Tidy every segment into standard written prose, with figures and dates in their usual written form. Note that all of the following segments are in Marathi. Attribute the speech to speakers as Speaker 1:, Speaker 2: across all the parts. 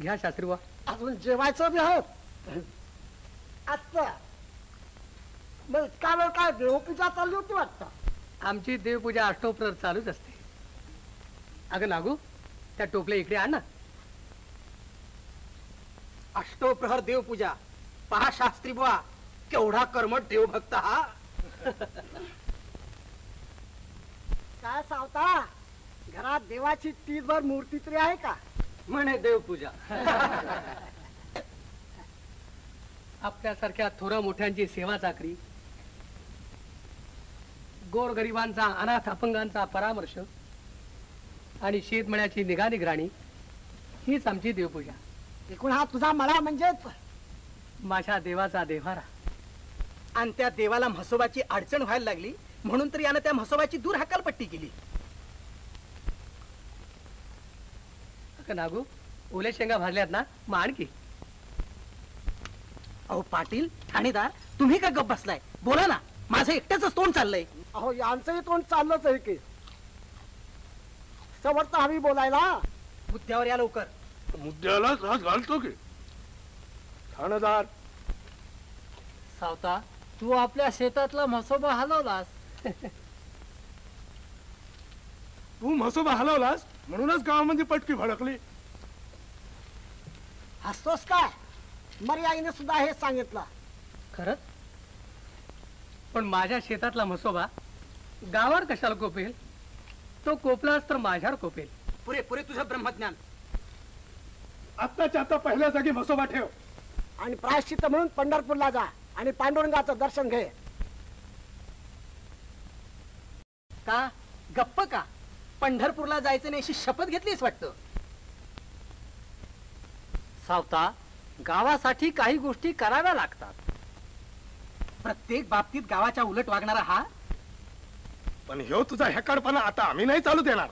Speaker 1: घ्या शास्त्री बा.
Speaker 2: अजून जेवायचं बी आहोत. आता मग इतका वेळ काय देवपूजा चालली होती वाटतं.
Speaker 1: आमची देवपूजा अष्टोप्रहर चालूच असते. अगं नागू, त्या टोपल्या इकडे आण ना.
Speaker 3: अष्टोप्रहर देवपूजा पहा शास्त्री बुवा, केवढा कर्मठ देवभक्त हा.
Speaker 2: काय सावता, घरात देवाची तीसभर मूर्ती तरी आहे का?
Speaker 3: म्हणे देवपूजा.
Speaker 1: आपल्यासारख्या थोरा मोठ्यांची सेवा चाकरी, गोरगरिबांचा अनाथ अपंगांचा परामर्श आणि शेतमळ्याची निगा निगराणी हीच आमची देवपूजा.
Speaker 2: एकूण हा तुझा मळा म्हणजेच
Speaker 1: माझ्या देवाचा देव्हारा.
Speaker 3: आणि त्या देवाला म्हसोबाची अडचण व्हायला लागली म्हणून तर यानं त्या म्हसोबाची दूर हकालपट्टी केली.
Speaker 1: नागू, ओल्या शेंगा भाजल्यात ना, मग आणखी.
Speaker 3: अहो पाटील ठाणेदार, तुम्ही का गप बसलाय? बोला ना, माझं एकट्याच तोंड चाललंय.
Speaker 2: अहो यांचंही तोंड चाललंच आहे की. समर्थ हवी बोलायला.
Speaker 3: मुद्द्यावर या लवकर.
Speaker 4: मुद्द्याला हात घालतो की ठाणेदार.
Speaker 5: सावता, तू आपल्या शेतातला म्हसोबा हलवलास.
Speaker 4: तू म्हसोबा हलवलास म्हणूनच गावामध्ये पटकी भडकली.
Speaker 2: हसतोस काय? मर्याईने सुद्धा हे सांगितलं.
Speaker 1: खरंच? पण माझ्या शेतातला म्हसोबा गावावर कशाला कोपेल? तो कोपलाच तर माझ्यावर कोपेल.
Speaker 3: पुरे पुरे तुझं ब्रह्मज्ञान.
Speaker 4: आत्ताच्या आता पहिल्या जागी म्हसोबा ठेव
Speaker 2: आणि प्रायश्चित्त म्हणून पंढरपूरला जा आणि पांडुरंगाचं दर्शन घे.
Speaker 3: का गप्प का? पंढरपूरला जायचं नाही अशी शपथ घेतलीस वाटतं.
Speaker 5: सावता, गावासाठी काही गोष्टी कराव्या लागतात.
Speaker 3: प्रत्येक बाबतीत गावाच्या उलट वागणारा हा.
Speaker 4: पण ह्यो तुझा हेकाडपणा आता आम्ही नाही चालू देणार.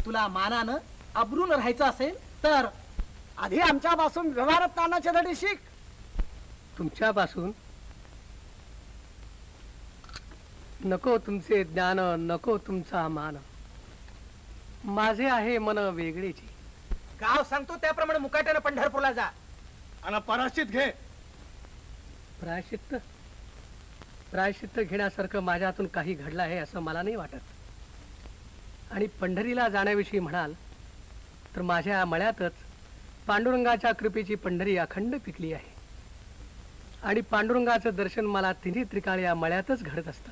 Speaker 3: तुला मानानं अब्रून राहायचं असेल तर
Speaker 2: आधी आमच्यापासून व्यवहारात तानाचे धडे शिक.
Speaker 1: तुमच्यापासून नको तुमचे ज्ञान, नको तुमचा मान. माझे आहे मन वेगळेची.
Speaker 3: गाव सांगतो त्याप्रमाणे मुकाट्यानं पंढरपूरला जा
Speaker 4: आणि पराश्चित घे.
Speaker 1: प्रायश्चित्त प्रायश्चित्त घेण्यासारखं माझ्यातून काही घडलं आहे असं मला नाही वाटत. आणि पंढरीला जाण्याविषयी म्हणाल तर माझ्या मळ्यातच पांडुरंगाच्या कृपेची पंढरी अखंड पिकली आहे. आणि पांडुरंगाचं दर्शन मला तिन्ही त्रिकाळ या मळ्यातच घडत असतं.